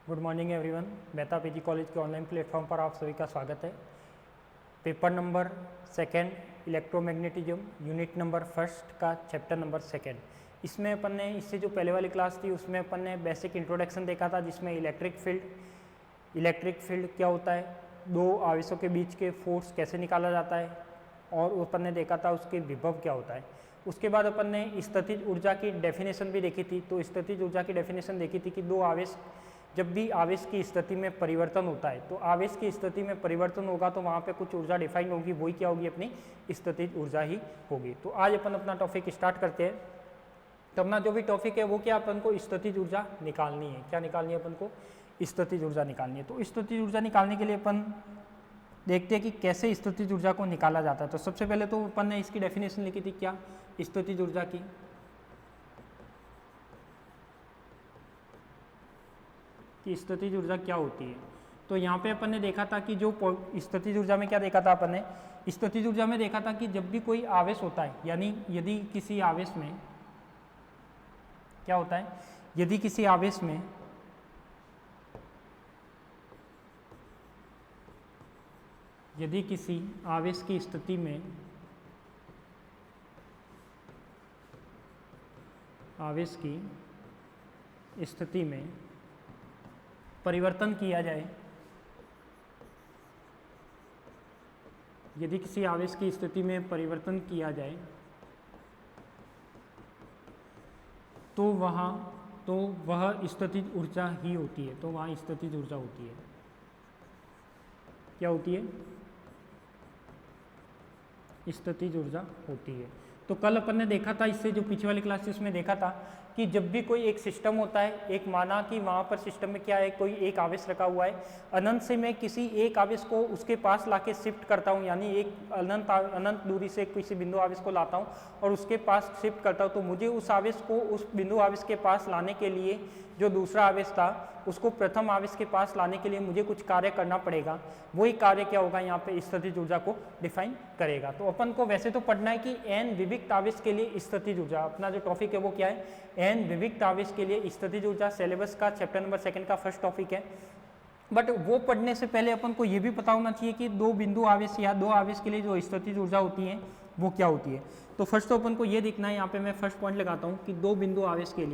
Good morning everyone. Mehta PG college के online platform पर आप सभी का स्वागत है। Paper number second electromagnetism, unit number first का चैप्टर नंबर सेकंड। इसमें अपन ने इससे जो पहले वाली क्लास थी उसमें अपन ने बेसिक इंट्रोडक्शन देखा था, जिसमें इलेक्ट्रिक फील्ड क्या होता है, दो आवेशों के बीच के फोर्स कैसे निकाला जाता है, और अपन ने देखा था उसके विभव क्या होता है। उसके बाद अपन ने स्थितिज ऊर्जा की डेफिनेशन भी देखी थी। तो स्थितिज ऊर्जा की डेफिनेशन देखी थी कि दो आवेश, जब भी आवेश की स्थिति में परिवर्तन होता है तो आवेश की स्थिति में परिवर्तन होगा तो वहाँ पे कुछ ऊर्जा डिफाइन होगी, वही क्या होगी, अपनी स्थितिज ऊर्जा ही होगी। तो आज अपन अपना टॉपिक स्टार्ट करते हैं। तो अपना जो भी टॉपिक है वो क्या, अपन को स्थितिज ऊर्जा निकालनी है। क्या निकालनी है अपन को? स्थितिज ऊर्जा निकालनी है। तो स्थितिज ऊर्जा निकालने के लिए अपन देखते हैं कि कैसे स्थितिज ऊर्जा को निकाला जाता है। तो सबसे पहले तो अपन ने इसकी डेफिनेशन लिखी थी, क्या स्थितिज ऊर्जा की, कि स्थितिज ऊर्जा क्या होती है। तो यहाँ पे अपन ने देखा था कि जो स्थितिज ऊर्जा में क्या देखा था अपन ने, स्थितिज ऊर्जा में देखा था कि जब भी कोई आवेश होता है, यानी यदि किसी आवेश में क्या होता है, यदि किसी आवेश में यदि किसी आवेश की स्थिति में परिवर्तन किया जाए, यदि किसी आवेश की स्थिति में परिवर्तन किया जाए तो वह स्थितिज ऊर्जा ही होती है। तो वहाँ स्थितिज ऊर्जा होती है। क्या होती है? स्थितिज ऊर्जा होती है। तो कल अपन ने देखा था, इससे जो पीछे वाली क्लासेस में देखा था कि जब भी कोई एक सिस्टम होता है, एक माना कि वहाँ पर सिस्टम में क्या है, कोई एक आवेश रखा हुआ है, अनंत से मैं किसी एक आवेश को उसके पास लाके शिफ्ट करता हूँ, यानी एक अनंत दूरी से किसी बिंदु आवेश को लाता हूँ और उसके पास शिफ्ट करता हूँ। तो मुझे उस आवेश को उस बिंदु आवेश के पास लाने के लिए, जो दूसरा आवेश था उसको प्रथम आवेश के पास लाने के लिए मुझे कुछ कार्य करना पड़ेगा। वही कार्य क्या होगा, यहाँ पे स्थितिज ऊर्जा को डिफाइन करेगा। तो अपन को वैसे तो पढ़ना है कि एन विविक्त आवेश के लिए स्थितिज ऊर्जा, अपना जो टॉपिक है वो क्या है, एन विविक्त आवेश के लिए स्थितिज ऊर्जा, सिलेबस का चैप्टर नंबर सेकंड का फर्स्ट टॉपिक है। बट वो पढ़ने से पहले अपन को ये भी पता होना चाहिए कि दो बिंदु आवेश या दो आवेश के लिए जो स्थितिज ऊर्जा होती है वो क्या होती है। तो फर्स्ट तो अपन को ये देखना है, यहाँ पे मैं फर्स्ट पॉइंट लगाता हूँ कि दो बिंदु आवेश के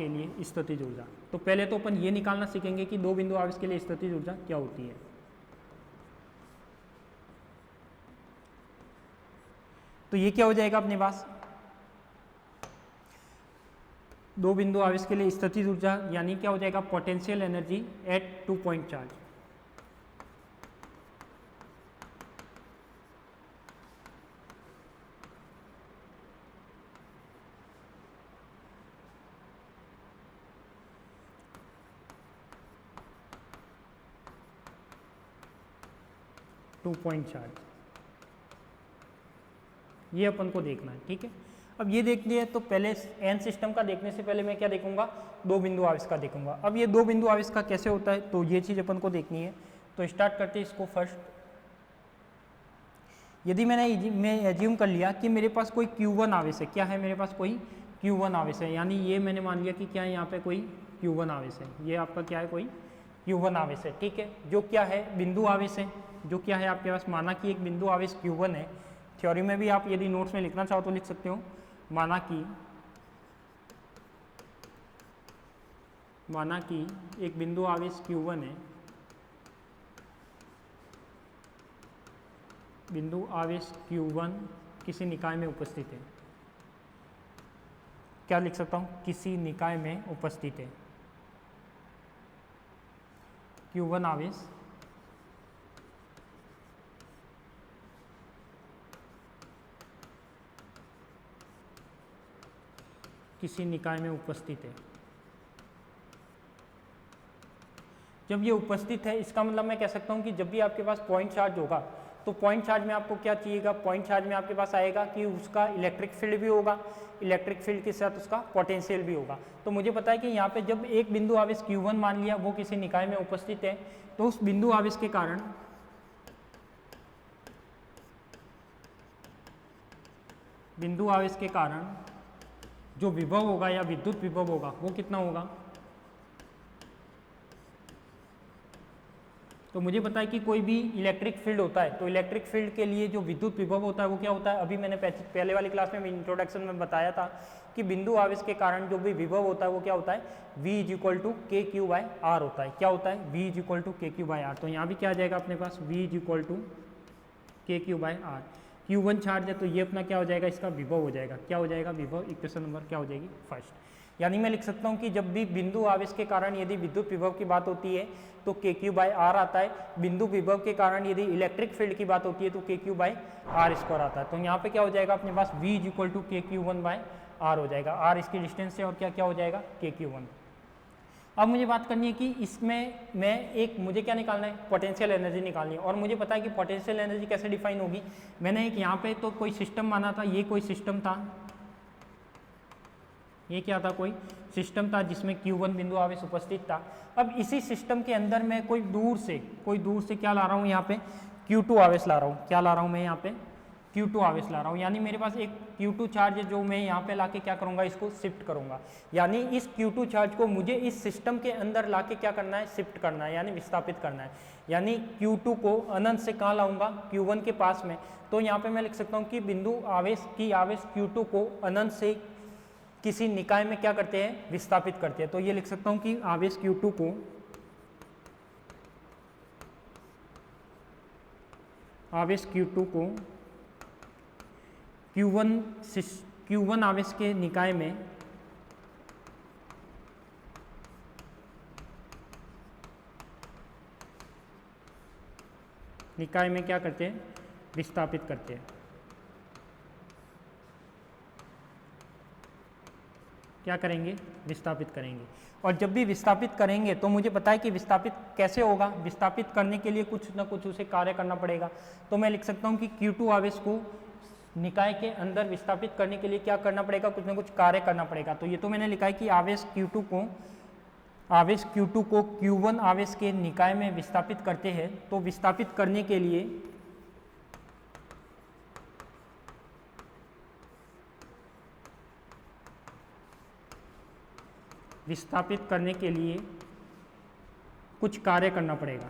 लिए स्थितिज ऊर्जा। तो पहले तो अपन ये निकालना सीखेंगे कि दो बिंदु आवेश के लिए स्थितिज ऊर्जा क्या होती है। तो ये क्या हो जाएगा अपने पास, दो बिंदु आवेश के लिए स्थितिज ऊर्जा यानी क्या हो जाएगा, potential energy at 2 point charge. ये अपन को देखना है, ठीक है। अब ये देख लिया, तो पहले एन सिस्टम का देखने से पहले मैं क्या देखूंगा, दो बिंदु आवेश का देखूंगा। अब ये दो बिंदु आवेश का कैसे होता है, तो ये चीज अपन को देखनी है। तो स्टार्ट करते हैं इसको। फर्स्ट, यदि मैं एज्यूम कर लिया कि मेरे पास कोई Q1 आवेश है, क्या है मेरे पास कोई Q1 आवेश है, यानी ये मैंने मान लिया कि क्या है, यहाँ पे कोई Q1 आवेश है, ये आपका क्या है, कोई Q1 आवेश है, ठीक है, जो क्या है, बिंदु आवेश है, जो क्या है आपके पास, माना कि एक बिंदु आवेश Q1 है। थ्योरी में भी आप यदि नोट्स में लिखना चाहो तो लिख सकते हो, माना कि एक बिंदु आवेश Q1 है, बिंदु आवेश Q1 किसी निकाय में उपस्थित है। क्या लिख सकता हूँ, किसी निकाय में उपस्थित है। Q1 आवेश किसी निकाय में उपस्थित है। जब ये उपस्थित है, इसका मतलब मैं कह सकता हूँ कि जब भी आपके पास पॉइंट चार्ज होगा तो पॉइंट चार्ज में आपको क्या चाहिएगा, पॉइंट चार्ज में आपके पास आएगा कि उसका इलेक्ट्रिक फील्ड भी होगा, इलेक्ट्रिक फील्ड के साथ उसका पोटेंशियल भी होगा। तो मुझे पता है कि यहाँ पे जब एक बिंदु आवेश Q1 मान लिया वो किसी निकाय में उपस्थित है, तो उस बिंदु आवेश के कारण बिंदु आवेश के कारण जो विभव होगा या विद्युत विभव होगा वो कितना होगा। तो मुझे पता है कि कोई भी इलेक्ट्रिक फील्ड होता है तो इलेक्ट्रिक फील्ड के लिए जो विद्युत विभव होता है वो क्या होता है। अभी मैंने पहले वाली क्लास में इंट्रोडक्शन में बताया था कि बिंदु आवेश के कारण जो भी विभव होता है वो क्या होता है, V = KQ/R होता है। क्या होता है, V = KQ/R। तो यहाँ भी क्या आ जाएगा अपने पास, V = KQ/R। Q1 चार्ज है तो ये अपना क्या हो जाएगा, इसका विभव हो जाएगा। क्या हो जाएगा, विभव। इक्वेशन नंबर क्या हो जाएगी, फर्स्ट। यानी मैं लिख सकता हूँ कि जब भी बिंदु आवेश के कारण यदि विद्युत विभव की बात होती है तो KQ/R आता है। बिंदु विभव के कारण यदि इलेक्ट्रिक फील्ड की बात होती है तो KQ/R² आता है। तो यहाँ पे क्या हो जाएगा अपने पास, V = KQ1/R हो जाएगा। R इसकी डिस्टेंस है और क्या क्या हो जाएगा, KQ1। अब मुझे बात करनी है कि इसमें मुझे क्या निकालना है, पोटेंशियल एनर्जी निकालनी है। और मुझे पता है कि पोटेंशियल एनर्जी कैसे डिफाइन होगी। मैंने एक यहाँ पे तो कोई सिस्टम माना था, ये कोई सिस्टम था, ये क्या था, कोई सिस्टम था जिसमें Q1 बिंदु आवेश उपस्थित था। अब इसी सिस्टम के अंदर मैं कोई दूर से क्या ला रहा हूँ, यहाँ पे Q2 आवेश ला रहा हूँ। क्या ला रहा हूँ मैं यहाँ पे, Q2 आवेश ला रहा हूँ। यानी मेरे पास एक Q2 चार्ज है जो मैं यहाँ पे लाके क्या करूँगा, इसको शिफ्ट करूँगा। यानी इस Q2 चार्ज को मुझे इस सिस्टम के अंदर लाके क्या करना है, शिफ्ट करना है, यानी विस्थापित करना है। यानी Q2 को अनंत से कहाँ लाऊंगा, Q1 के पास में। तो यहाँ पे मैं लिख सकता हूँ कि बिंदु आवेश की आवेश Q2 को अनंत से किसी निकाय में क्या करते हैं, विस्थापित करते हैं। तो ये लिख सकता हूँ कि आवेश Q2 को Q1 आवेश के निकाय में क्या करते हैं, विस्थापित करते हैं। क्या करेंगे, विस्थापित करेंगे। और जब भी विस्थापित करेंगे तो मुझे पता है कि विस्थापित कैसे होगा, विस्थापित करने के लिए कुछ ना कुछ उसे कार्य करना पड़ेगा। तो मैं लिख सकता हूँ कि Q2 आवेश को निकाय के अंदर विस्थापित करने के लिए क्या करना पड़ेगा, कुछ ना कुछ कार्य करना पड़ेगा। तो ये तो मैंने लिखा है कि आवेश Q2 को Q1 आवेश के निकाय में विस्थापित करते हैं। तो विस्थापित करने के लिए कुछ कार्य करना पड़ेगा।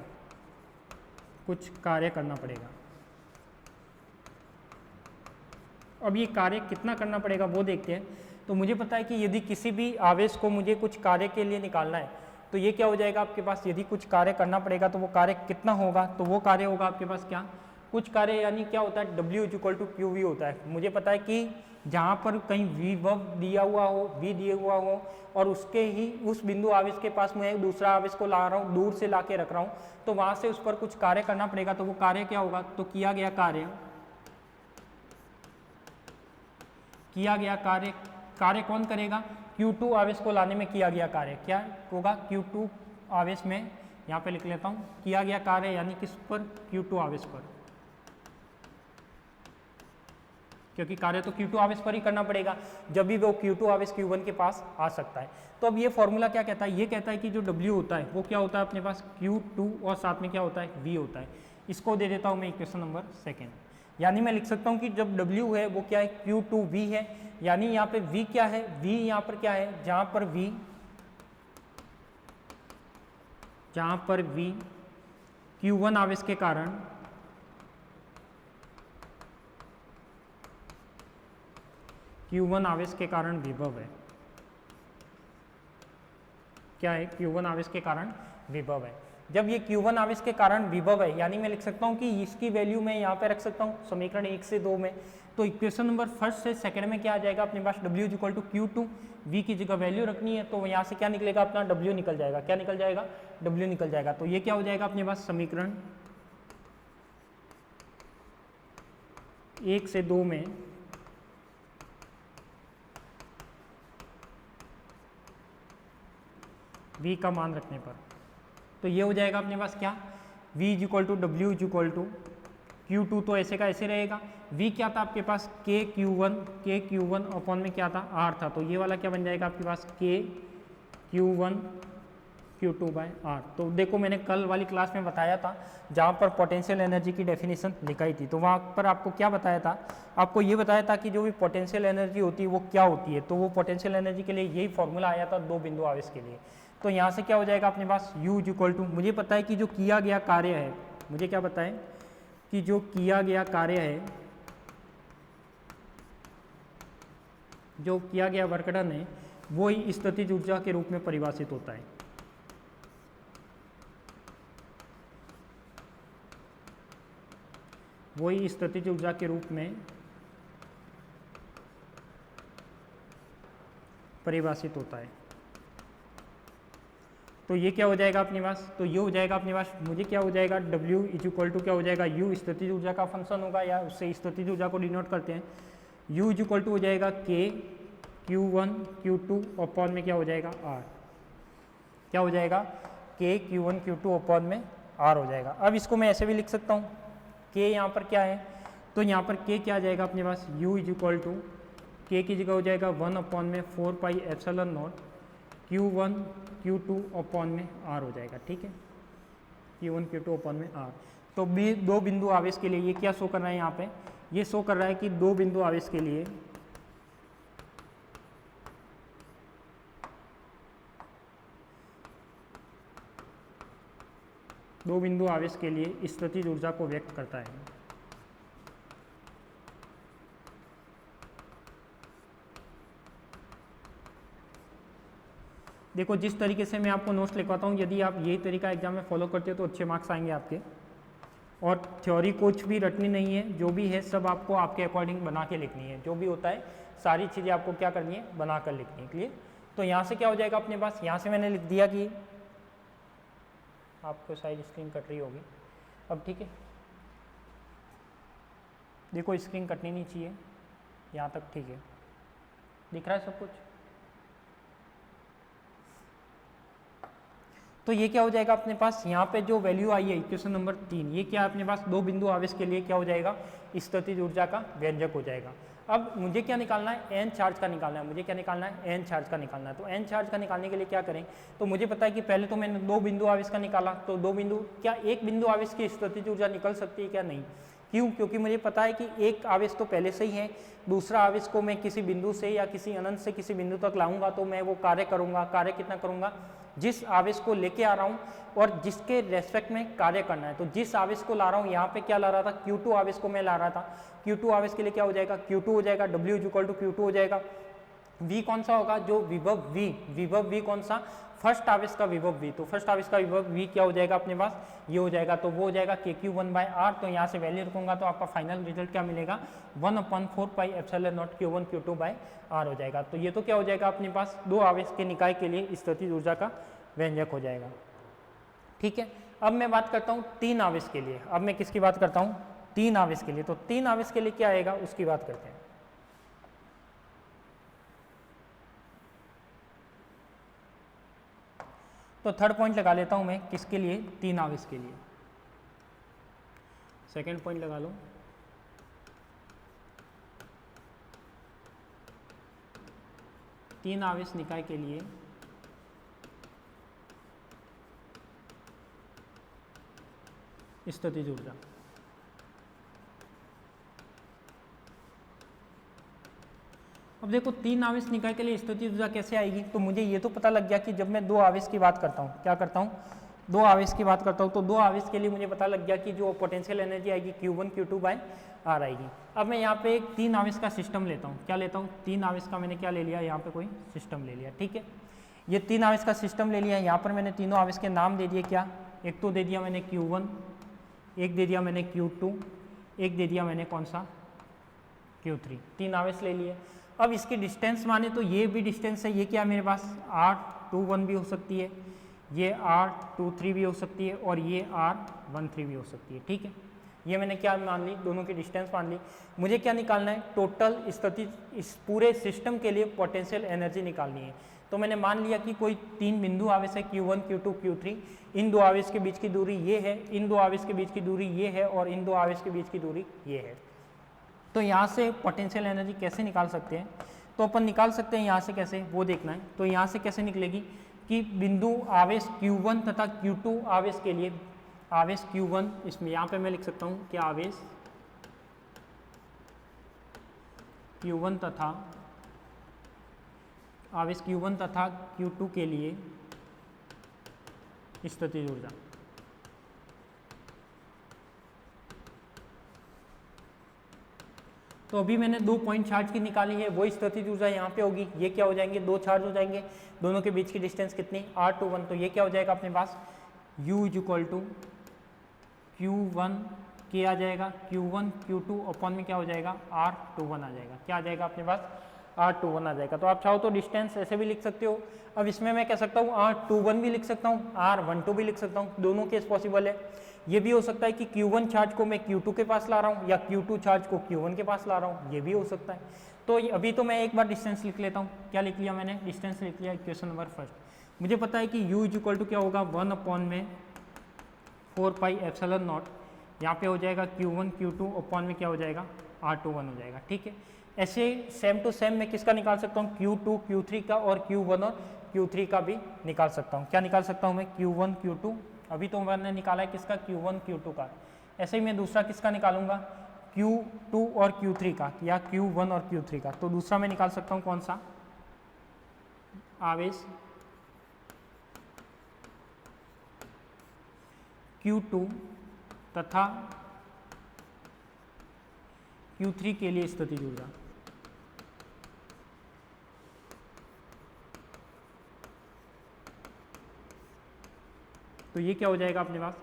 अब ये कार्य कितना करना पड़ेगा वो देखते हैं। तो मुझे पता है कि यदि किसी भी आवेश को मुझे कुछ कार्य के लिए निकालना है तो ये क्या हो जाएगा आपके पास, यदि कुछ कार्य करना पड़ेगा तो वो कार्य कितना होगा, तो वो कार्य होगा आपके पास क्या, कुछ कार्य। यानी क्या होता है, W = QV होता है। मुझे पता है कि जहाँ पर कहीं विभव दिया हुआ हो और उस बिंदु आवेश के पास मैं एक दूसरा आवेश को ला रहा हूँ, दूर से ला के रख रहा हूँ, तो वहाँ से उस पर कुछ कार्य करना पड़ेगा। तो वो कार्य क्या होगा, तो किया गया कार्य कौन करेगा, Q2 आवेश को लाने में किया गया कार्य क्या होगा, Q2 आवेश में यहाँ पे लिख लेता हूँ, किया गया कार्य यानी किस पर, Q2 आवेश पर, क्योंकि कार्य तो Q2 आवेश पर ही करना पड़ेगा जब भी वो Q2 आवेश Q1 के पास आ सकता है। तो अब ये फॉर्मूला क्या कहता है, ये कहता है कि जो W होता है वो क्या होता है अपने पास, Q2 और साथ में क्या होता है, V होता है। इसको दे देता हूँ मैं इक्वेशन नंबर 2। यानी मैं लिख सकता हूँ कि जब W है वो क्या है, Q2V है। यानी यहाँ पे V क्या है, V यहाँ पर क्या है, जहाँ पर V Q1 आवेश के कारण विभव है। क्या है, Q1 आवेश के कारण विभव है। जब ये Q1 आवेश के कारण विभव है यानी मैं लिख सकता हूँ कि इसकी वैल्यू मैं यहाँ पे रख सकता हूँ समीकरण 1 से 2 में। तो इक्वेशन नंबर 1 से 2 में क्या आ जाएगा अपने पास, W = Q2, V की जगह वैल्यू रखनी है। तो यहाँ से क्या निकलेगा अपना, W निकल जाएगा। क्या निकल जाएगा, W निकल जाएगा। तो ये क्या हो जाएगा अपने पास, समीकरण 1 से 2 में V का मान रखने पर तो ये हो जाएगा अपने पास क्या, V = W = Q2 तो ऐसे का ऐसे रहेगा। V क्या था आपके पास, KQ1 अपॉन में क्या था, R था। तो ये वाला क्या बन जाएगा आपके पास, KQ1 Q2/R। तो देखो मैंने कल वाली क्लास में बताया था जहाँ पर पोटेंशियल एनर्जी की डेफिनेशन लिखाई थी, तो वहाँ पर आपको क्या बताया था, आपको ये बताया था कि जो भी पोटेंशियल एनर्जी होती है वो क्या होती है। तो वो पोटेंशियल एनर्जी के लिए यही फॉर्मूला आया था दो बिंदु आवेश के लिए। तो यहाँ से क्या हो जाएगा अपने पास U इक्वल टू, मुझे पता है कि जो किया गया कार्य है, मुझे क्या पता है कि जो किया गया कार्य है, जो किया गया वर्क डन है, वो ही स्थितिज ऊर्जा के रूप में परिभाषित होता है। वही स्थितिज ऊर्जा के रूप में परिभाषित होता है। तो ये क्या हो जाएगा अपने पास, तो ये हो जाएगा अपने पास, मुझे क्या हो जाएगा W इज इक्वल टू क्या हो जाएगा, U स्थितिज ऊर्जा का फंक्शन होगा या उससे स्थितिज ऊर्जा को डिनोट करते हैं। U इज इक्वल टू हो जाएगा K Q1 Q2 अपॉन में क्या हो जाएगा R, क्या हो जाएगा K Q1 Q2 अपॉन में R हो जाएगा। अब इसको मैं ऐसे भी लिख सकता हूँ, K यहाँ पर क्या है, तो यहाँ पर K क्या आ जाएगा अपने पास, U is equal to K की जगह हो जाएगा 1 अपॉन में 4 pi epsilon naught Q1 Q2 upon में R हो जाएगा। ठीक है, Q1 Q2 अपॉन में R। तो दो बिंदु आवेश के लिए ये क्या शो कर रहा है, यहाँ पे ये शो कर रहा है कि दो बिंदु आवेश के लिए स्थितिज ऊर्जा को व्यक्त करता है। देखो जिस तरीके से मैं आपको नोट्स लिखवाता हूँ, यदि आप यही तरीका एग्जाम में फॉलो करते हो तो अच्छे मार्क्स आएंगे आपके। और थ्योरी कुछ भी रटनी नहीं है, जो भी है सब आपको आपके अकॉर्डिंग बना के लिखनी है। जो भी होता है सारी चीज़ें आपको क्या करनी है, बना कर लिखनी है। क्लियर। तो यहाँ से क्या हो जाएगा अपने पास, यहाँ से मैंने लिख दिया कि आपको शायद स्क्रीन कट रही होगी अब। ठीक है, देखो स्क्रीन कटनी नहीं चाहिए, यहाँ तक ठीक है, दिख रहा है सब कुछ। तो ये क्या हो जाएगा अपने पास, यहाँ पे जो वैल्यू आई है इक्वेशन नंबर 3, ये क्या है अपने पास, दो बिंदु आवेश के लिए क्या हो जाएगा, स्थितिज ऊर्जा का व्यंजक हो जाएगा। अब मुझे क्या निकालना है, एन चार्ज का निकालना है, मुझे क्या निकालना है, एन चार्ज का निकालना है। तो एन चार्ज का निकालने के लिए क्या करें, तो मुझे पता है कि पहले तो मैंने दो बिंदु आवेश का निकाला, तो दो बिंदु, क्या एक बिंदु आवेश की स्थितिज ऊर्जा निकल सकती है क्या, नहीं। क्यों, क्योंकि मुझे पता है कि एक आवेश तो पहले से ही है, दूसरा आवेश को मैं किसी बिंदु से या किसी अनंत से किसी बिंदु तक लाऊंगा तो मैं वो कार्य करूंगा। कार्य कितना करूंगा, जिस आवेश को लेके आ रहा हूँ और जिसके रेस्पेक्ट में कार्य करना है। तो जिस आवेश को ला रहा हूँ, यहाँ पे क्या ला रहा था, Q2 आवेश को मैं ला रहा था। Q2 आवेश के लिए क्या हो जाएगा, Q2 हो जाएगा, W is equal to Q2 हो जाएगा। V कौन सा होगा, जो विभव V कौन सा, फर्स्ट आवेश का विभव V। तो फर्स्ट आवेश का विभव V क्या हो जाएगा अपने पास, ये हो जाएगा, तो वो हो जाएगा KQ1/R। तो यहाँ से वैल्यू रखूंगा तो आपका फाइनल रिजल्ट क्या मिलेगा, 1/4 pi epsilon naught Q1 Q2/R हो जाएगा। तो ये तो क्या हो जाएगा अपने पास, दो आवेश के निकाय के लिए स्थितिज ऊर्जा का व्यंजक हो जाएगा। ठीक है, अब मैं बात करता हूँ तीन आवेश के लिए। अब मैं किसकी बात करता हूँ, तीन आवेश के लिए। तो तीन आवेश के लिए क्या आएगा उसकी बात करते हैं। तो थर्ड पॉइंट लगा लेता हूं मैं, किसके लिए, तीन आवेश के लिए। सेकंड पॉइंट लगा लो, तीन आवेश निकाय के लिए स्थितिज ऊर्जा। अब देखो तीन आवेश निकाय के लिए स्थितिज ऊर्जा कैसे आएगी, तो मुझे ये तो पता लग गया कि जब मैं दो आवेश की बात करता हूँ, क्या करता हूँ, दो आवेश की बात करता हूँ, तो दो आवेश के लिए मुझे पता लग गया कि जो पोटेंशियल एनर्जी आएगी Q1 Q2/R आएगी। अब मैं यहाँ पे एक तीन आवेश का सिस्टम लेता हूँ, क्या लेता हूँ, तीन आवेश का मैंने क्या ले लिया, यहाँ पे कोई सिस्टम ले लिया। ठीक है, ये तीन आवेश का सिस्टम ले लिया, यहाँ पर मैंने तीनों आवेश के नाम दे दिए। क्या, एक तो दे दिया मैंने Q1, एक दे दिया मैंने Q2, एक दे दिया मैंने कौन सा, Q3। तीन आवेश ले लिए। अब इसकी डिस्टेंस माने तो ये भी डिस्टेंस है, ये क्या मेरे पास R21 भी हो सकती है, ये R23 भी हो सकती है और ये R13 भी हो सकती है। ठीक है, ये मैंने क्या मान ली, दोनों की डिस्टेंस मान ली। मुझे क्या निकालना है, टोटल स्थिति, इस पूरे सिस्टम के लिए पोटेंशियल एनर्जी निकालनी है। तो मैंने मान लिया कि कोई तीन बिंदु आवेश है Q1 Q2 Q3, इन दो आवेश के बीच की दूरी ये है, इन दो आवेश के बीच की दूरी ये है और इन दो आवेश के बीच की दूरी ये है। तो यहाँ से पोटेंशियल एनर्जी कैसे निकाल सकते हैं, तो अपन निकाल सकते हैं यहाँ से, कैसे वो देखना है। तो यहाँ से कैसे निकलेगी कि बिंदु आवेश Q1 तथा Q2 आवेश के लिए आवेश Q1, इसमें यहाँ पे मैं लिख सकता हूँ कि आवेश Q1 तथा Q2 के लिए स्थितिज ऊर्जा। तो अभी मैंने 2 पॉइंट चार्ज की निकाली है, वो स्थितिज ऊर्जा यहाँ पे होगी। ये क्या हो जाएंगे, 2 चार्ज हो जाएंगे, दोनों के बीच की डिस्टेंस कितनी, r21। तो ये क्या हो जाएगा अपने पास, u = Q1 के आ जाएगा, Q1 Q2 अपॉन में क्या हो जाएगा, r21 आ जाएगा। क्या आ जाएगा अपने पास, r21 आ जाएगा। तो आप चाहो तो डिस्टेंस ऐसे भी लिख सकते हो। अब इसमें मैं कह सकता हूँ r21 भी लिख सकता हूँ, r12 भी लिख सकता हूँ, दोनों केस पॉसिबल है। ये भी हो सकता है कि Q1 चार्ज को मैं Q2 के पास ला रहा हूँ, या Q2 चार्ज को Q1 के पास ला रहा हूँ, ये भी हो सकता है। तो अभी तो मैं एक बार डिस्टेंस लिख लेता हूँ। क्या लिख लिया मैंने, डिस्टेंस लिख लिया इक्वेशन नंबर फर्स्ट। मुझे पता है कि u = क्या होगा, 1/4πε0, यहाँ पे हो जाएगा Q1 Q2 अपॉन में क्या हो जाएगा, r21 हो जाएगा। ठीक है, ऐसे सेम टू सेम मैं किसका निकाल सकता हूँ, Q2 Q3 का और Q1 और Q3 का भी निकाल सकता हूँ। क्या निकाल सकता हूँ मैं, Q1 Q2, अभी तो मैंने निकाला है किसका, Q1 Q2 का। ऐसे ही मैं दूसरा किसका निकालूंगा, Q2 और Q3 का, या Q1 और Q3 का। तो दूसरा मैं निकाल सकता हूँ कौन सा, आवेश Q2 तथा Q3 के लिए स्थितिज ऊर्जा। तो ये क्या हो जाएगा अपने पास,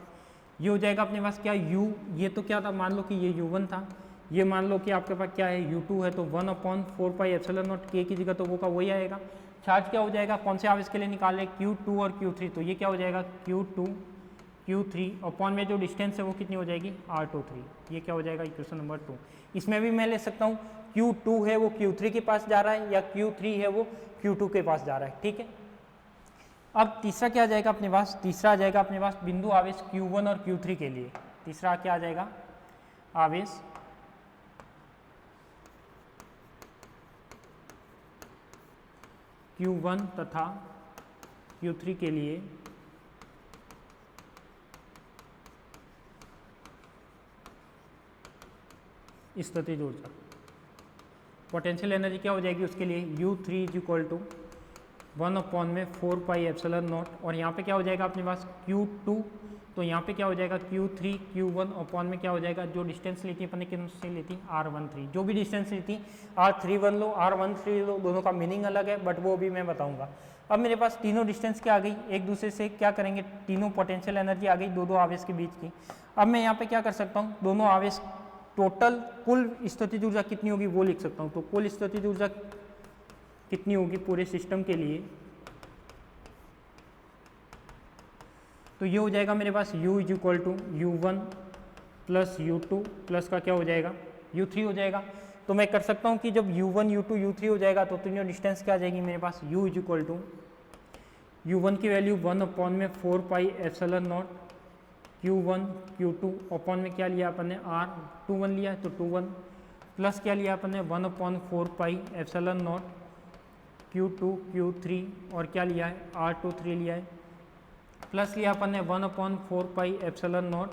ये हो जाएगा अपने पास क्या, u, ये तो क्या था, मान लो कि ये u1 था, ये मान लो कि आपके पास क्या है u2 है, तो 1/4πε0 k की जगह तो वो का वही आएगा। चार्ज क्या हो जाएगा, कौन से आवेश के लिए निकाले, Q2 और Q3, तो ये क्या हो जाएगा Q2 Q3 अपॉन में जो डिस्टेंस है वो कितनी हो जाएगी, r23। ये क्या हो जाएगा इक्वेशन नंबर 2। इसमें भी मैं ले सकता हूँ Q2 है वो Q3 के पास जा रहा है, या Q3 है वो Q2 के पास जा रहा है। ठीक है, अब तीसरा क्या आ जाएगा अपने पास, तीसरा आ जाएगा अपने पास बिंदु आवेश Q1 और Q3 के लिए। तीसरा क्या आ जाएगा, आवेश Q1 तथा Q3 के लिए स्थितिज ऊर्जा। पोटेंशियल एनर्जी क्या हो जाएगी उसके लिए, u3 = 1/4πε0, और यहाँ पे क्या हो जाएगा अपने पास Q2, तो यहाँ पे क्या हो जाएगा Q3 Q1 अपॉन में क्या हो जाएगा, जो डिस्टेंस लेती है अपने किससे लेती, r13। जो भी डिस्टेंस लेती r31 लो r13 लो, दोनों का मीनिंग अलग है, बट वो भी मैं बताऊंगा। अब मेरे पास तीनों डिस्टेंस क्या आ गई, एक दूसरे से क्या करेंगे, तीनों पोटेंशियल एनर्जी आ गई दो आवेश के बीच की। अब मैं यहाँ पे क्या कर सकता हूँ, दोनों आवेश टोटल कुल स्थितिज ऊर्जा कितनी होगी वो लिख सकता हूँ। तो कुल स्थितिज ऊर्जा कितनी होगी पूरे सिस्टम के लिए, तो ये हो जाएगा मेरे पास u = u1 + u2 प्लस का क्या हो जाएगा, u3 हो जाएगा। तो मैं कर सकता हूँ कि जब u1 u2 u3 हो जाएगा तो तीनों डिस्टेंस क्या आ जाएगी मेरे पास, u = u1 की वैल्यू 1/4πε0 Q1 Q2 अपॉन में क्या लिया अपन ने, r21 लिया है, तो 21 प्लस क्या लिया अपन ने 1/4πε0 Q2 Q3 और क्या लिया है, r23 लिया है, प्लस लिया अपन ने 1/4πε0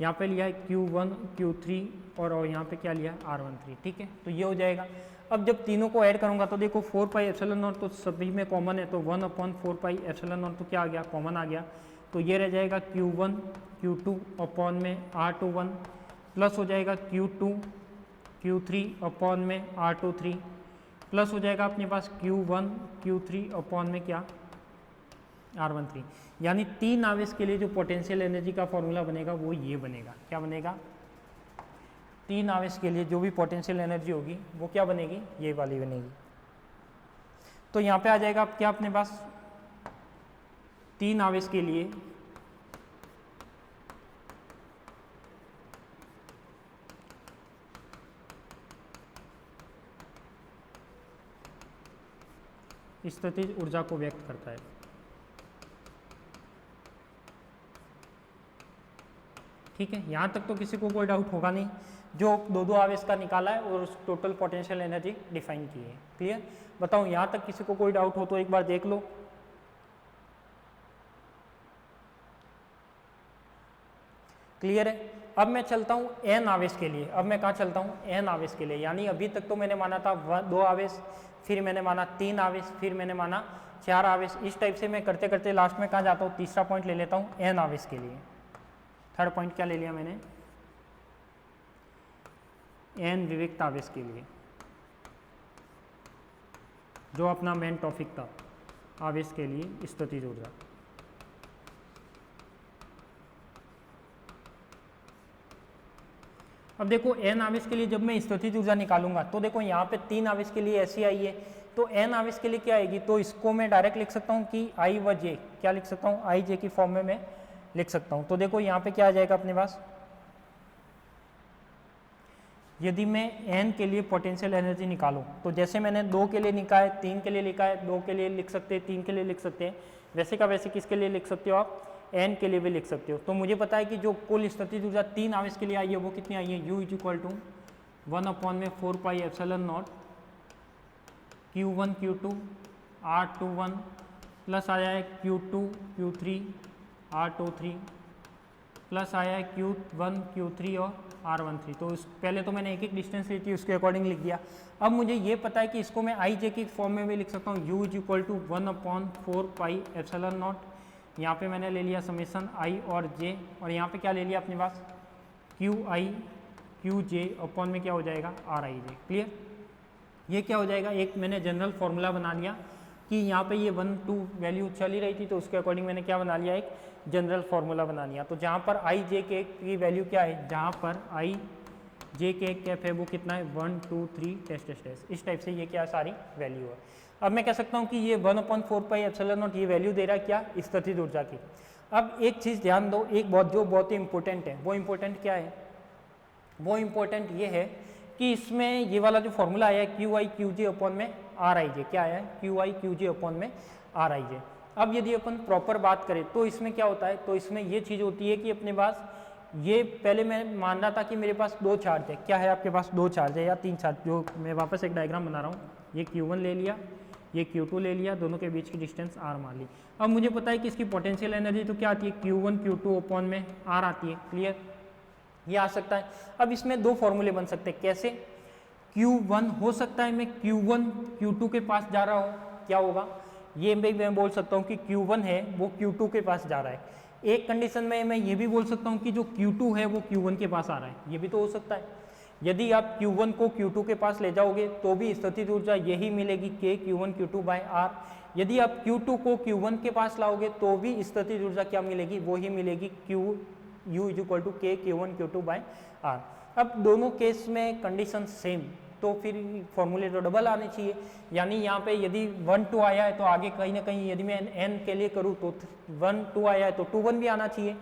यहाँ पे लिया है Q1 Q3 और यहाँ पे क्या लिया है, r13। ठीक है, तो ये हो जाएगा। अब जब तीनों को ऐड करूँगा तो देखो 4πε0 तो सभी में कॉमन है, तो 1/4πε0 तो क्या आ गया, कॉमन आ गया। तो ये रह जाएगा Q1 Q2 अपॉन में r21 प्लस हो जाएगा Q2 Q3 अपॉन में r23 प्लस हो जाएगा अपने पास Q1 Q3 अपॉन में क्या, r13। यानी तीन आवेश के लिए जो पोटेंशियल एनर्जी का फॉर्मूला बनेगा वो ये बनेगा। क्या बनेगा, तीन आवेश के लिए जो भी पोटेंशियल एनर्जी होगी वो क्या बनेगी, ये वाली बनेगी। तो यहाँ पे आ जाएगा क्या अपने पास, तीन आवेश के लिए स्थितिज ऊर्जा को व्यक्त करता है। ठीक है, यहाँ तक तो किसी को कोई डाउट होगा नहीं, जो दो आवेश का निकाला है और उस टोटल पोटेंशियल एनर्जी डिफाइन की है। क्लियर, बताओ यहाँ तक किसी को कोई डाउट हो तो एक बार देख लो। क्लियर है। अब मैं चलता हूँ n आवेश के लिए। अब मैं कहाँ चलता हूँ? n आवेश के लिए। यानी अभी तक तो मैंने माना था 2 आवेश, फिर मैंने माना 3 आवेश, फिर मैंने माना 4 आवेश। इस टाइप से मैं करते करते लास्ट में कहाँ जाता हूँ? तीसरा पॉइंट ले लेता हूँ n आवेश के लिए। थर्ड पॉइंट क्या ले लिया मैंने? n विविक्त आवेश के लिए, जो अपना मेन टॉपिक था आवेश के लिए स्थितिज ऊर्जा। अब देखो n आवेश के लिए जब मैं स्थितिज ऊर्जा निकालूंगा तो देखो यहाँ पे 3 आवेश के लिए ऐसी आई है, तो n आवेश के लिए क्या आएगी? तो इसको मैं डायरेक्ट लिख सकता हूँ कि i व j, क्या लिख सकता हूँ? i j की फॉर्म में मैं लिख सकता हूँ। तो देखो यहाँ पे क्या आ जाएगा अपने पास? यदि मैं n के लिए पोटेंशियल एनर्जी निकालूं तो जैसे मैंने 2 के लिए लिखा है, 3 के लिए लिखा है, 2 के लिए लिख सकते हैं, 3 के लिए लिख सकते हैं, वैसे का वैसे किसके लिए लिख सकते हो आप? n के लिए भी लिख सकते हो। तो मुझे पता है कि जो कुल स्थितिज ऊर्जा 3 आवेश के लिए आई है वो कितनी आई है? u is equal to 1/4 pi epsilon naught Q1 Q2 R21 plus आया है Q2 Q3 R23 प्लस आया है Q1 Q3 और R13। तो इस पहले तो मैंने एक एक डिस्टेंस ली थी, उसके अकॉर्डिंग लिख दिया। अब मुझे ये पता है कि इसको मैं आई जे की फॉर्म में भी लिख सकता हूँ, u is equal to 1/4 pi epsilon naught. यहाँ पे मैंने ले लिया समेसन i और j, और यहाँ पे क्या ले लिया अपने पास? Q I Q J upon में क्या हो जाएगा? R I J. क्लियर? ये क्या हो जाएगा? एक मैंने जनरल फॉर्मूला बना लिया कि यहाँ पे ये 1 2 वैल्यू चल ही रही थी, तो उसके अकॉर्डिंग मैंने क्या बना लिया? एक जनरल फार्मूला बना लिया। तो जहाँ पर आई जे के की वैल्यू क्या है? जहाँ पर आई जे के कैप है वो कितना है? 1 2 3 टेस्ट टेस्ट टेस्ट। इस टाइप से ये क्या सारी वैल्यू है। अब मैं कह सकता हूँ कि ये 1/4 पाई एप्सिलॉन नॉट ये वैल्यू दे रहा है क्या? स्थितिज ऊर्जा की। अब एक चीज़ ध्यान दो, एक बहुत ही इंपॉर्टेंट है। वो इंपॉर्टेंट क्या है? वो इंपॉर्टेंट ये है कि इसमें ये वाला जो फॉर्मूला आया है Q I Q J upon में आर आई जे, क्या आया है? Q I Q J upon में आर आई जे। अब यदि अपन प्रॉपर बात करें तो इसमें क्या होता है? तो इसमें ये चीज़ होती है कि अपने पास ये पहले मैं मान रहा था कि मेरे पास 2 चार्ज है। क्या है आपके पास? 2 चार्ज है या 3 चार्ज। जो मैं वापस एक डायग्राम बना रहा हूँ, ये Q1 ले लिया, ये Q2 ले लिया, दोनों के बीच की डिस्टेंस R मान ली। अब मुझे पता है कि इसकी पोटेंशियल एनर्जी तो क्या आती है? Q1 Q2 अपॉन में R आती है। क्लियर? ये आ सकता है। अब इसमें 2 फॉर्मूले बन सकते हैं। कैसे? Q1 हो सकता है मैं Q1 Q2 के पास जा रहा हूँ, क्या होगा? ये मैं बोल सकता हूँ कि Q1 है वो Q2 के पास जा रहा है। एक कंडीशन में मैं ये भी बोल सकता हूँ कि जो Q2 है वो Q1 के पास आ रहा है, ये भी तो हो सकता है। यदि आप Q1 को Q2 के पास ले जाओगे तो भी स्थितिज ऊर्जा यही मिलेगी K Q1 Q2 by R। यदि आप Q2 को Q1 के पास लाओगे तो भी स्थितिज ऊर्जा क्या मिलेगी? वो ही मिलेगी U is equal to K Q1 Q2 by R। अब दोनों केस में कंडीशन सेम, तो फिर फॉर्मूले तो डबल आने चाहिए। यानी यहाँ पे यदि 1 2 आया है तो आगे कहीं ना कहीं यदि मैं n के लिए करूँ तो 1 2 आया है तो 2 1 भी आना चाहिए,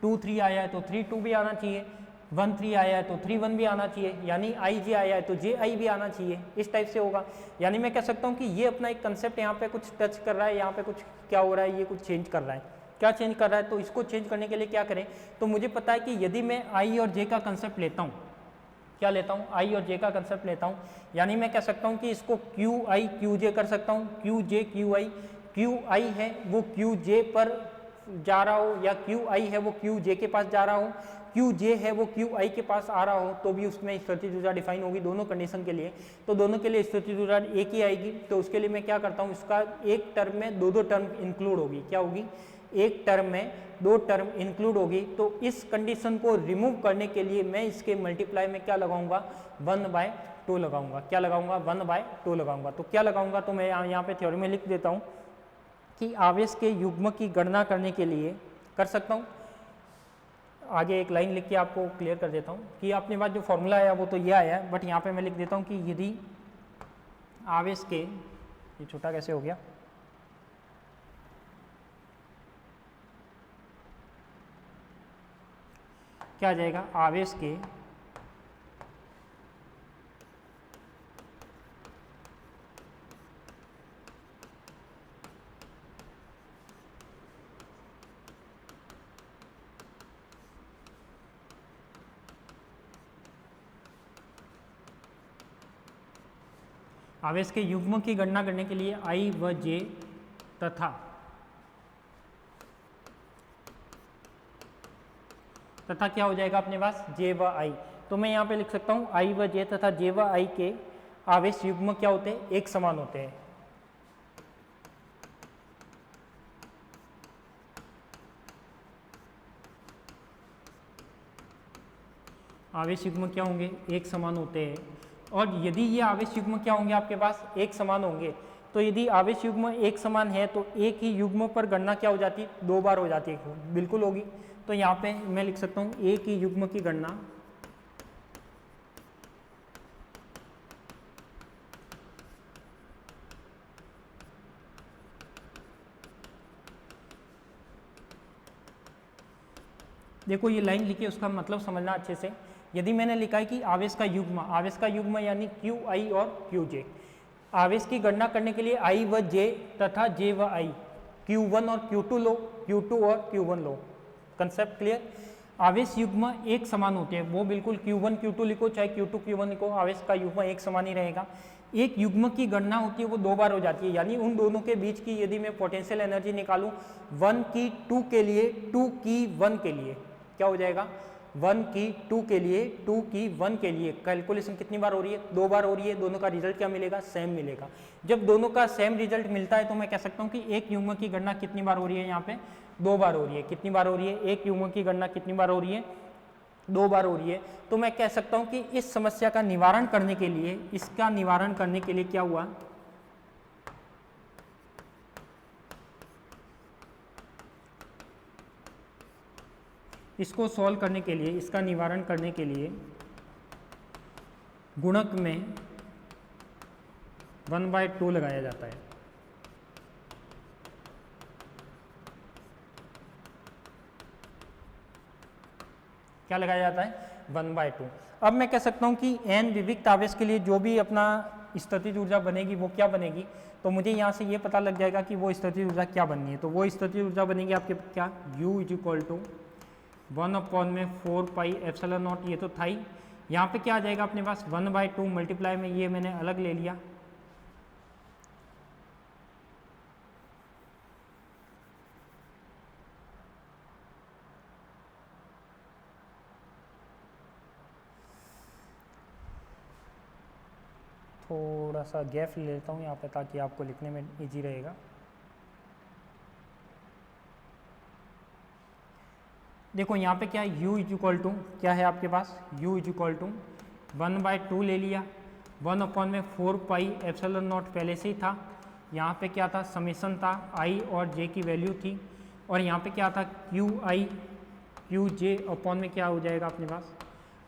2 3 आया है तो 3 2 भी आना चाहिए, 1 3 आया है तो 3 1 भी आना चाहिए, यानी आई जे आया है तो जे आई भी आना चाहिए। इस टाइप से होगा। यानी मैं कह सकता हूँ कि ये अपना एक कंसेप्ट यहाँ पे कुछ टच कर रहा है, यहाँ पे कुछ क्या हो रहा है? ये कुछ चेंज कर रहा है। क्या चेंज कर रहा है? तो इसको चेंज करने के लिए क्या करें? तो मुझे पता है कि यदि मैं आई और जे का कंसेप्ट लेता हूँ, क्या लेता हूँ? आई और जे का कंसेप्ट लेता हूँ, यानी मैं कह सकता हूँ कि इसको क्यू आई क्यू जे कर सकता हूँ। क्यू जे क्यू आई है वो क्यू जे पर जा रहा हो, या क्यू आई है वो क्यू जे के पास जा रहा हो, क्यू जे है वो क्यू आई के पास आ रहा हो, तो भी उसमें स्थितिज ऊर्जा डिफाइन होगी दोनों कंडीशन के लिए। तो दोनों के लिए स्थितिज ऊर्जा एक ही आएगी। तो उसके लिए मैं क्या करता हूँ? इसका एक टर्म में दो टर्म इंक्लूड होगी। क्या होगी? एक टर्म में 2 टर्म इंक्लूड होगी। तो इस कंडीशन को रिमूव करने के लिए मैं इसके मल्टीप्लाई में क्या लगाऊंगा? 1/2 लगाऊंगा। क्या लगाऊंगा? 1/2 लगाऊंगा। तो क्या लगाऊंगा? तो मैं यहाँ पे थ्योरी में लिख देता हूँ कि आवेश के युग्म की गणना करने के लिए कर सकता हूँ। आगे एक लाइन लिख के आपको क्लियर कर देता हूँ कि अपने पास जो फॉर्मूला आया वो तो ये आया है, बट यहाँ पे मैं लिख देता हूँ कि यदि आवेश के, ये छोटा कैसे हो गया? क्या आ जाएगा? आवेश के आवेश के युग्म की गणना करने के लिए आई व जे तथा तथा क्या हो जाएगा अपने पास जे व आई। तो मैं यहाँ पे लिख सकता हूँ आई व जे तथा जे व आई के आवेश युग्म क्या होते हैं, एक समान होते हैं। आवेश युग्म क्या होंगे, एक समान होते हैं। और यदि ये आवेश युग्म क्या होंगे आपके पास, एक समान होंगे, तो यदि आवेश युग्म एक समान है तो एक ही युग्म पर गणना क्या हो जाती है, 2 बार हो जाती है, बिल्कुल होगी। तो यहाँ पे मैं लिख सकता हूँ एक ही युग्म की गणना देखो ये लाइन लिखी है, उसका मतलब समझना अच्छे से। यदि मैंने लिखा है कि आवेश का युग्म यानी क्यू आई और क्यू जे, आवेश की गणना करने के लिए आई व जे तथा जे व आई, Q1 और Q2 लो, Q2 और Q1 लो। Concept clear. आवेश युग्म एक समान होते हैं, वो बिल्कुल Q1 Q2 लिखो चाहे Q2 Q1 लिखो, आवेश का युग्म एक समान ही रहेगा। एक युग्म की गणना होती है वो 2 बार हो जाती है, यानी उन दोनों के बीच की यदि मैं पोटेंशियल एनर्जी निकालूं 1 की 2 के लिए, 2 की 1 के लिए, क्या हो जाएगा 1 की 2 के लिए, 2 की 1 के लिए, कैलकुलेशन कितनी बार हो रही है, 2 बार हो रही है। दोनों का रिजल्ट क्या मिलेगा, सेम मिलेगा। जब दोनों का सेम रिजल्ट मिलता है तो मैं कह सकता हूं कि एक युग्म की गणना कितनी बार हो रही है, यहाँ पे 2 बार हो रही है। कितनी बार हो रही है, एक युग्म की गणना कितनी बार हो रही है, 2 बार हो रही है। तो मैं कह सकता हूं कि इस समस्या का निवारण करने के लिए, इसका निवारण करने के लिए क्या हुआ, इसको सॉल्व करने के लिए, इसका निवारण करने के लिए गुणक में 1/2 लगाया जाता है। क्या लगाया जाता है, 1/2। अब मैं कह सकता हूं कि n विविक्त आवेश के लिए जो भी अपना स्थितिज ऊर्जा बनेगी वो क्या बनेगी, तो मुझे यहाँ से ये पता लग जाएगा कि वो स्थितिज ऊर्जा क्या बननी है। तो वो स्थितिज ऊर्जा बनेगी आपके क्या, U = 1/4 पाई एप्सिलॉन नॉट, ये तो था ही। यहाँ पे क्या आ जाएगा अपने पास 1/2 मल्टीप्लाई में ये मैंने अलग ले लिया, थोड़ा सा गैप ले लेता हूँ यहाँ पे ताकि आपको लिखने में इजी रहेगा। देखो यहाँ पे क्या है, U = क्या है आपके पास, U = 1/2 ले लिया, 1/4 पाई एप्सिलॉन नॉट पहले से ही था। यहाँ पे क्या था, समेशन था, I और J की वैल्यू थी। और यहाँ पे क्या था, QI QJ अपॉन में क्या हो जाएगा अपने पास,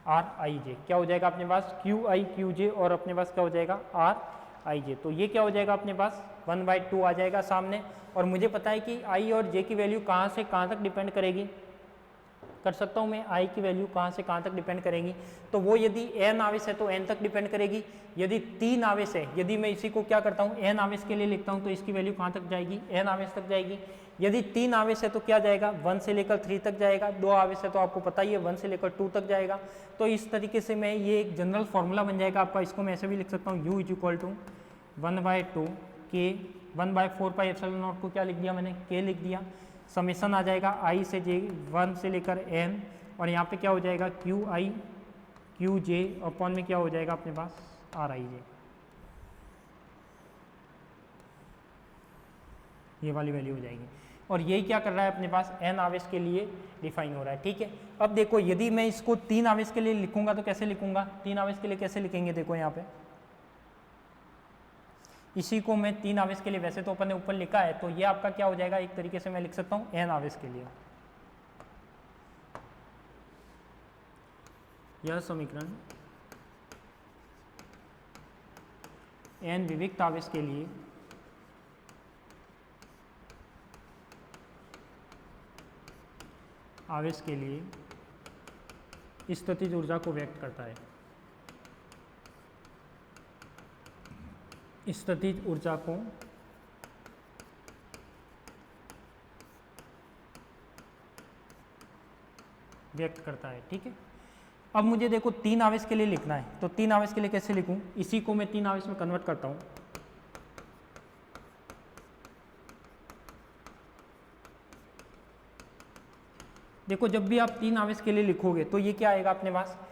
RIJ, क्या हो जाएगा अपने पास QI QJ और अपने पास क्या हो जाएगा RIJ। तो ये क्या हो जाएगा अपने पास 1/2 आ जाएगा सामने। और मुझे पता है कि I और J की वैल्यू कहाँ से कहाँ तक डिपेंड करेगी, कर सकता हूँ मैं, I की वैल्यू कहाँ से कहाँ तक डिपेंड करेगी, तो वो यदि n आवेश है तो n तक डिपेंड करेगी। यदि 3 आवेश है, यदि मैं इसी को क्या करता हूँ n आवेश के लिए लिखता हूँ तो इसकी वैल्यू कहाँ तक जाएगी, n आवेश तक जाएगी। यदि 3 आवेश है तो क्या जाएगा, 1 से लेकर 3 तक जाएगा। 2 आवेश है तो आपको पता ही है 1 से लेकर 2 तक जाएगा। तो इस तरीके से मैं ये एक जनरल फॉर्मूला बन जाएगा आपका। इसको मैं ऐसे भी लिख सकता हूँ, U = 1/2 K 1/4 pi epsilon not को क्या लिख दिया मैंने, K लिख दिया। समेशन आ जाएगा I से J 1 से लेकर N, और यहाँ पे क्या हो जाएगा QI QJ अपॉन में क्या हो जाएगा अपने पास RIJ। ये वाली वैल्यू हो जाएगी। और यही क्या कर रहा है अपने पास, n आवेश के लिए डिफाइन हो रहा है। ठीक है, अब देखो यदि मैं इसको 3 आवेश के लिए लिखूंगा तो कैसे लिखूंगा, 3 आवेश के लिए कैसे लिखेंगे, देखो यहाँ पे इसी को मैं 3 आवेश के लिए, वैसे तो अपन ने ऊपर लिखा है, तो ये आपका क्या हो जाएगा, एक तरीके से मैं लिख सकता हूँ n आवेश के लिए। यह समीकरण n विविक्त आवेश के लिए स्थितिज ऊर्जा को व्यक्त करता है। स्थितिज ऊर्जा को व्यक्त करता है। ठीक है, अब मुझे देखो 3 आवेश के लिए लिखना है, तो 3 आवेश के लिए कैसे लिखूं, इसी को मैं 3 आवेश में कन्वर्ट करता हूं। देखो जब भी आप 3 आवेश के लिए लिखोगे तो ये क्या आएगा अपने पास,